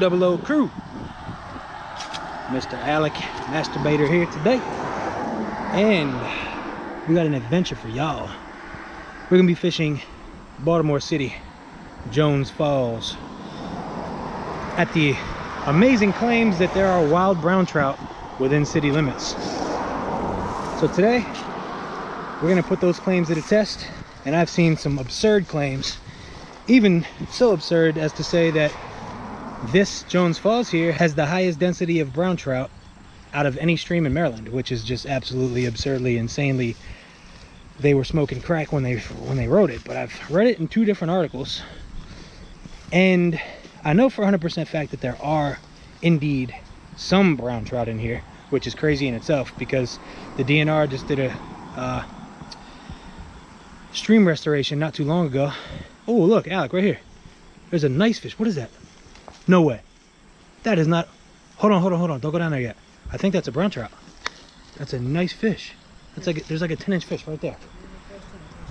200 crew. Mr. Alec, masturbator here today. And we got an adventure for y'all. We're gonna be fishing Baltimore City, Jones Falls, at the amazing claims that there are wild brown trout within city limits. So today, we're gonna put those claims to the test, and I've seen some absurd claims, even so absurd as to say that this Jones Falls here has the highest density of brown trout out of any stream in Maryland, which is just absolutely absurdly, insanely. They were smoking crack when they wrote it, but I've read it in 2 different articles, and I know for 100% fact that there are indeed some brown trout in here, which is crazy in itself because the DNR just did a stream restoration not too long ago. Oh, look, Alec, right here. There's a nice fish. What is that? No way. That is not. Hold on. Don't go down there yet. I think that's a brown trout. That's a nice fish. That's like there's like a 10-inch fish right there.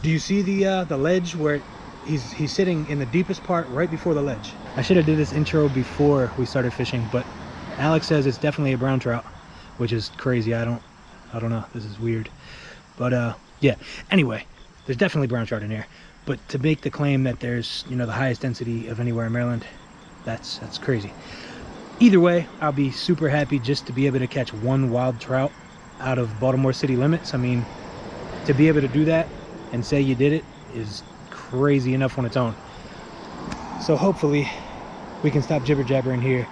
Do you see the ledge where he's sitting in the deepest part right before the ledge? I should have did this intro before we started fishing, but Alex says it's definitely a brown trout, which is crazy. I don't know. This is weird. But yeah. Anyway, there's definitely brown trout in here. But to make the claim that there's, you know, the highest density of anywhere in Maryland, that's crazy. Either way, I'll be super happy just to be able to catch 1 wild trout out of Baltimore city limits. I mean, to be able to do that and say you did it is crazy enough on its own. So hopefully we can stop jibber jabbering here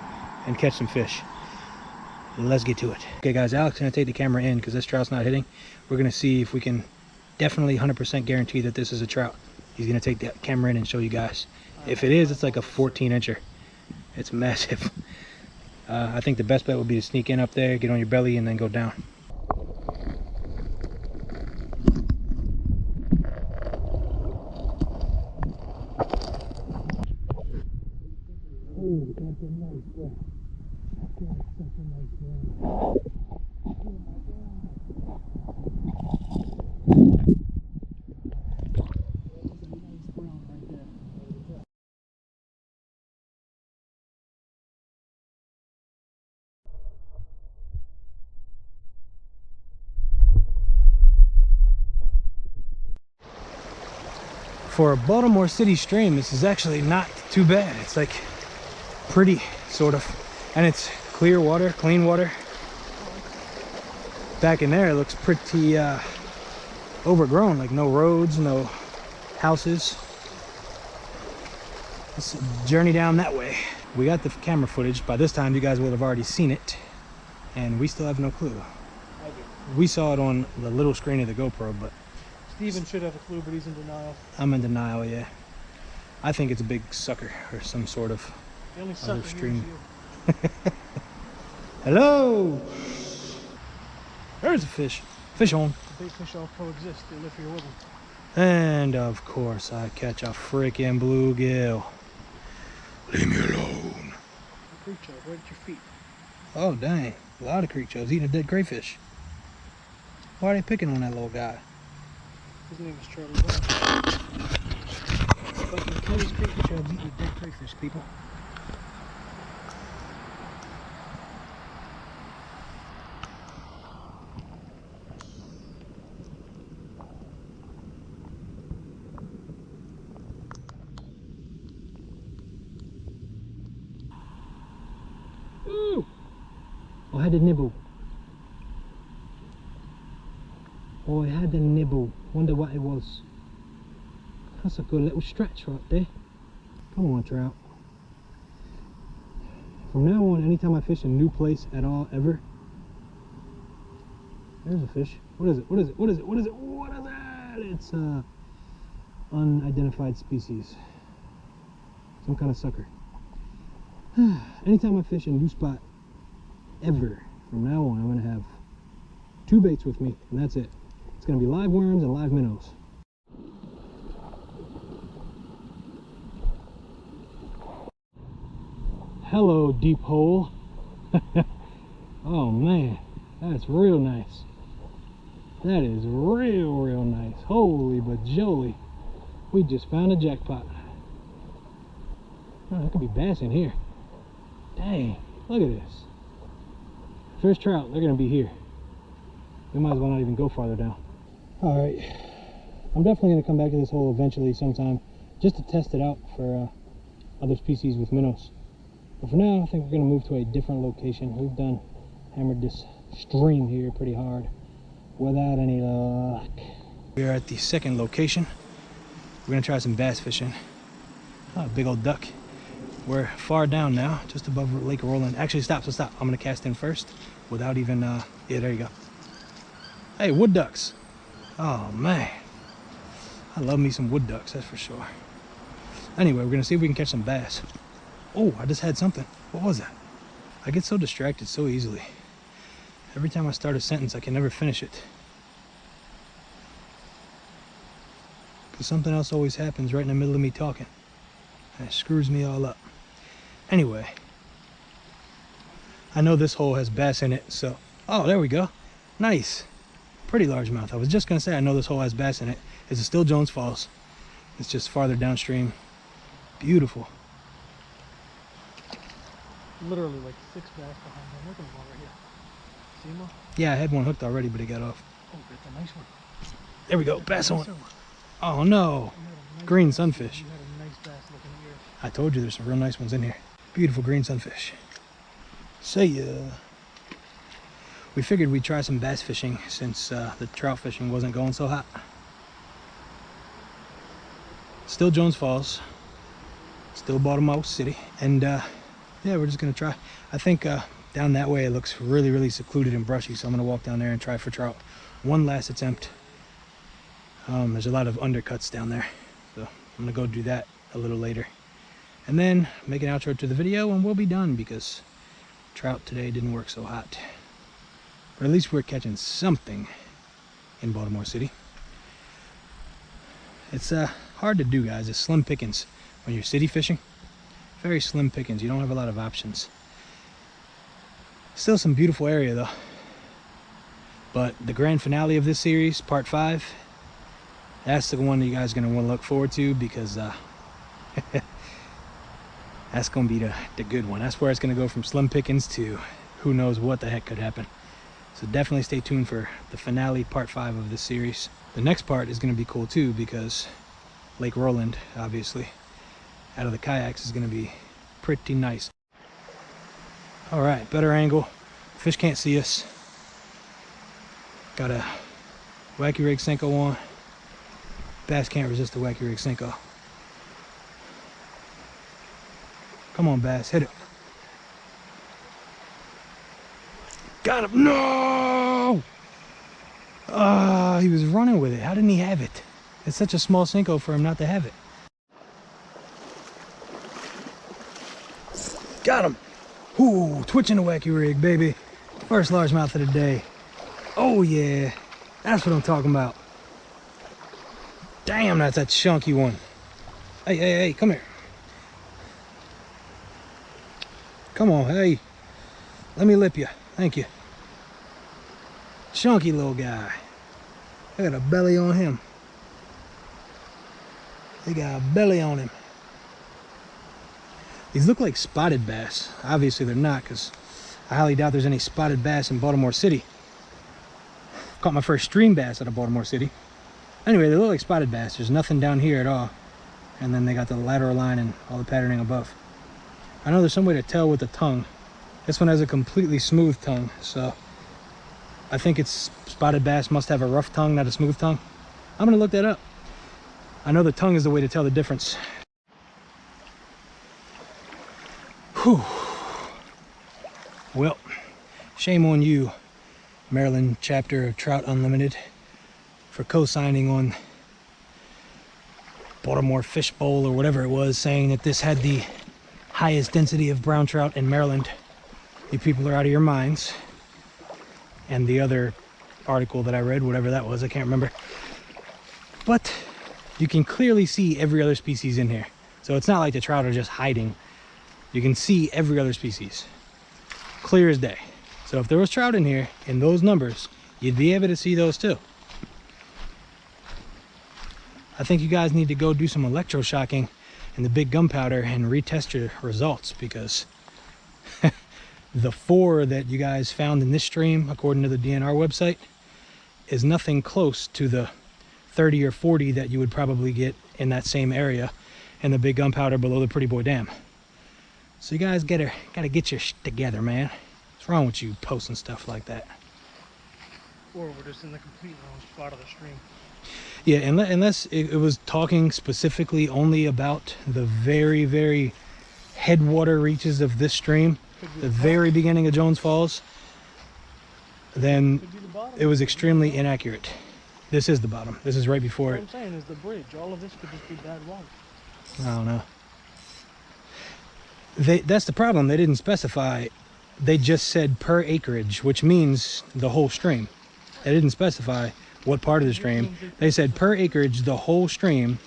and catch some fish. Let's get to it. Okay guys, Alex is gonna take the camera in because this trout's not hitting. We're gonna see if we can definitely 100% guarantee that this is a trout. He's gonna take the camera in and show you guys. If it is, it's like a 14-incher. It's massive. I think the best bet would be to sneak in up there, get on your belly, and then go down. Oh, that's a nice bro. That's such a nice bro. Oh my God. That's a nice brown right there. For a Baltimore City stream, this is actually not too bad. It's like pretty, sort of, and it's clear water, clean water. Back in there it looks pretty overgrown, like no roads, no houses. Let's journey down that way. We got the camera footage. By this time you guys will have already seen it, and we still have no clue. We saw it on the little screen of the GoPro, but Steven should have a clue, but he's in denial. I'm in denial, yeah. I think it's a big sucker or some sort of The only other sucker stream. here is you. Hello! There's a fish. Fish on. The big fish all coexist. They live here with them. And of course, I catch a freaking bluegill. Leave me alone. A creek chub right at your feet. Oh, dang. A lot of creek chubs eating a dead crayfish. Why are they picking on that little guy? His name is Charlie Brown. Fucking Kelly's creek chubs eating a dead crayfish, people. Ooh! I had a nibble. Oh, I had a nibble. Wonder what it was. That's a good little stretch right there. Come on, trout. From now on, anytime I fish a new place at all, ever, there's a fish. What is it? What is it? What is it? What is it? What is that? It's unidentified species. Some kind of sucker. Anytime I fish a new spot, ever, from now on, I'm gonna have 2 baits with me, and that's it. It's gonna be live worms and live minnows. Hello, deep hole. Oh man, that's real nice. That is real nice. Holy bajoli. We just found a jackpot. Oh, there could be bass in here. Dang, look at this. If there's trout, they're gonna be here. We might as well not even go farther down. All right, I'm definitely gonna come back to this hole eventually sometime, just to test it out for other species with minnows. But for now, I think we're gonna move to a different location. We've hammered this stream here pretty hard without any luck. We are at the second location. We're gonna try some bass fishing. Oh, big old duck. We're far down now, just above Lake Roland. Actually, stop. I'm gonna cast in first without even, yeah, there you go. Hey, wood ducks. Oh man, I love me some wood ducks, that's for sure. Anyway, we're gonna see if we can catch some bass. Oh, I just had something. What was that? I get so distracted so easily. Every time I start a sentence, I can never finish it. Because something else always happens right in the middle of me talking. And it screws me all up. Anyway, I know this hole has bass in it, so... Oh, there we go. Nice. Pretty largemouth. I was just gonna say I know this hole has bass in it. It's still Jones Falls. It's just farther downstream. Beautiful. Literally like 6 bass behind him. Look at him over here. See him? Yeah, I had one hooked already, but it got off. Oh, that's a nice one. There we go. Bass on. Oh no. Nice Green bass. sunfish. You had a nice bass looking at yours. I told you there's some real nice ones in here. Beautiful green sunfish. See ya. We figured we'd try some bass fishing since the trout fishing wasn't going so hot. Still Jones Falls. Still Baltimore City. And yeah, we're just gonna try. I think down that way it looks really, really secluded and brushy, so I'm gonna walk down there and try for trout. One last attempt. There's a lot of undercuts down there, so I'm gonna go do that a little later. And then make an outro to the video and we'll be done, because trout today didn't work so hot. But at least we're catching something in Baltimore City. It's hard to do, guys. It's slim pickings when you're city fishing. Very slim pickings. You don't have a lot of options. Still some beautiful area though. But the grand finale of this series, part 5, that's the one that you guys are going to want to look forward to, because that's going to be the good one. That's where it's going to go from slim pickings to who knows what the heck could happen. So definitely stay tuned for the finale, part 5 of this series. The next part is going to be cool too, because Lake Roland, obviously, out of the kayaks, is going to be pretty nice. All right, better angle. Fish can't see us. Got a wacky rig Senko on. Bass can't resist the wacky rig Senko. Come on, bass, hit it. Got him. No! He was running with it. How didn't he have it? It's such a small Senko for him not to have it. Got him. Ooh, twitching the wacky rig, baby. First largemouth of the day. Oh yeah, that's what I'm talking about. Damn, that's a chunky one. Hey, come here. Come on, hey. Let me lip you. Thank you. Chunky little guy. I got a belly on him. They got a belly on him. These look like spotted bass. Obviously they're not, because I highly doubt there's any spotted bass in Baltimore City. Caught my first stream bass out of Baltimore City. Anyway, they look like spotted bass. There's nothing down here at all. And then they got the lateral line and all the patterning above. I know there's some way to tell with the tongue. This one has a completely smooth tongue, so I think it's spotted bass must have a rough tongue, not a smooth tongue. I'm gonna look that up. I know the tongue is the way to tell the difference. Whew. Well, shame on you, Maryland chapter of Trout Unlimited, for co-signing on Baltimore Fish Bowl or whatever it was, saying that this had the highest density of brown trout in Maryland. You people are out of your minds. And the other article that I read, whatever that was, I can't remember. But you can clearly see every other species in here. So it's not like the trout are just hiding. You can see every other species. Clear as day. So if there was trout in here in those numbers, you'd be able to see those too. I think you guys need to go do some electroshocking in the big gunpowder and retest your results, because The 4 that you guys found in this stream, according to the DNR website, is nothing close to the 30 or 40 that you would probably get in that same area in the big gunpowder below the Pretty Boy Dam. So you guys gotta get your shit together, man. What's wrong with you posting stuff like that? Or we're just in the complete wrong spot of the stream. Yeah, unless it was talking specifically only about the very, very headwater reaches of this stream, the very beginning of Jones Falls, then it was extremely inaccurate. This is the bottom. This is right before it. What I'm saying is the bridge. All of this could just be bad water. I don't know. That's the problem. They didn't specify. They just said per acreage, which means the whole stream. They didn't specify what part of the stream. They said per acreage, the whole stream.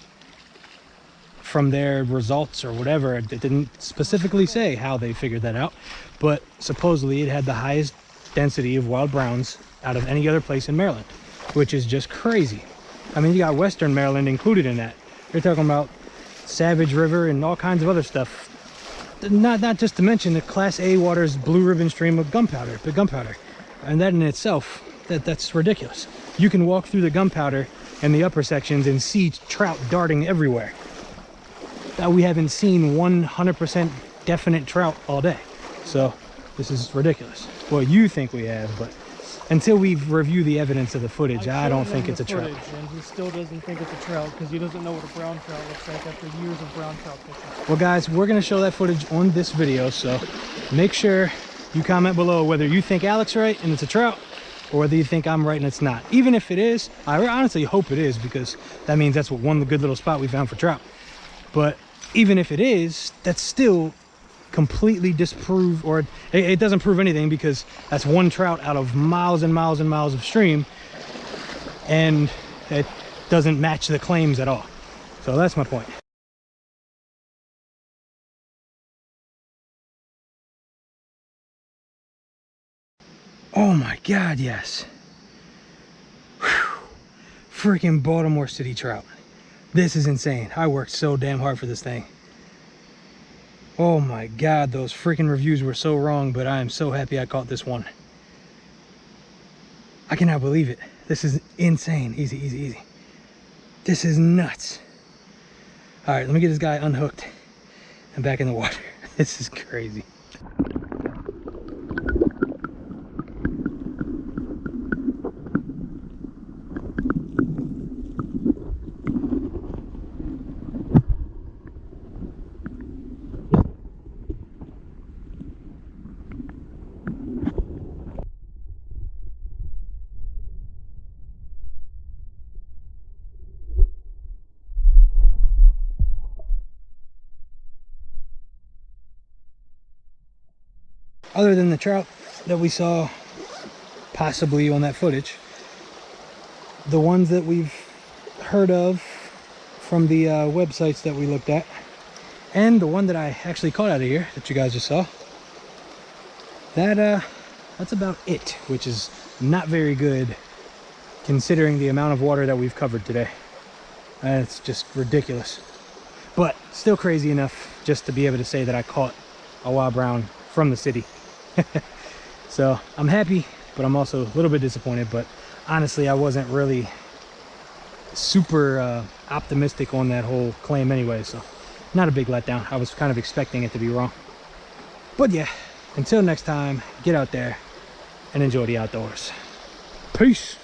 From their results or whatever, it didn't specifically say how they figured that out, but supposedly it had the highest density of wild browns out of any other place in Maryland, which is just crazy. I mean, you got Western Maryland included in that. You're talking about Savage River and all kinds of other stuff. Not just to mention the Class A water's blue ribbon stream of gunpowder, the gunpowder, and that in itself, that's ridiculous. You can walk through the gunpowder in the upper sections and see trout darting everywhere. We haven't seen 100% definite trout all day, so this is ridiculous. Well, you think we have, but until we review the evidence of the footage, I don't think it's a trout. And he still doesn't think it's a trout because he doesn't know what a brown trout looks like after years of brown trout fishing. Well, guys, we're going to show that footage on this video, so make sure you comment below whether you think Alec's right and it's a trout, or whether you think I'm right and it's not. Even if it is, I honestly hope it is, because that means that's what one good little spot we found for trout. But even if it is, that's still completely disproved, or it doesn't prove anything, because that's one trout out of miles and miles and miles of stream, and it doesn't match the claims at all. So that's my point. Oh my God, yes. Whew. Freaking Baltimore City trout. This is insane. I worked so damn hard for this thing. Oh my God, those freaking reviews were so wrong, but I am so happy I caught this one. I cannot believe it. This is insane. Easy, easy, easy. This is nuts. All right, let me get this guy unhooked and back in the water. This is crazy. Other than the trout that we saw possibly on that footage, the ones that we've heard of from the websites that we looked at, and the one that I actually caught out of here that you guys just saw, that's about it, which is not very good considering the amount of water that we've covered today. It's just ridiculous, but still crazy enough just to be able to say that I caught a wild brown from the city. So I'm happy, but I'm also a little bit disappointed. But honestly, I wasn't really super optimistic on that whole claim anyway, so not a big letdown. I was kind of expecting it to be wrong. But yeah, until next time, get out there and enjoy the outdoors. Peace.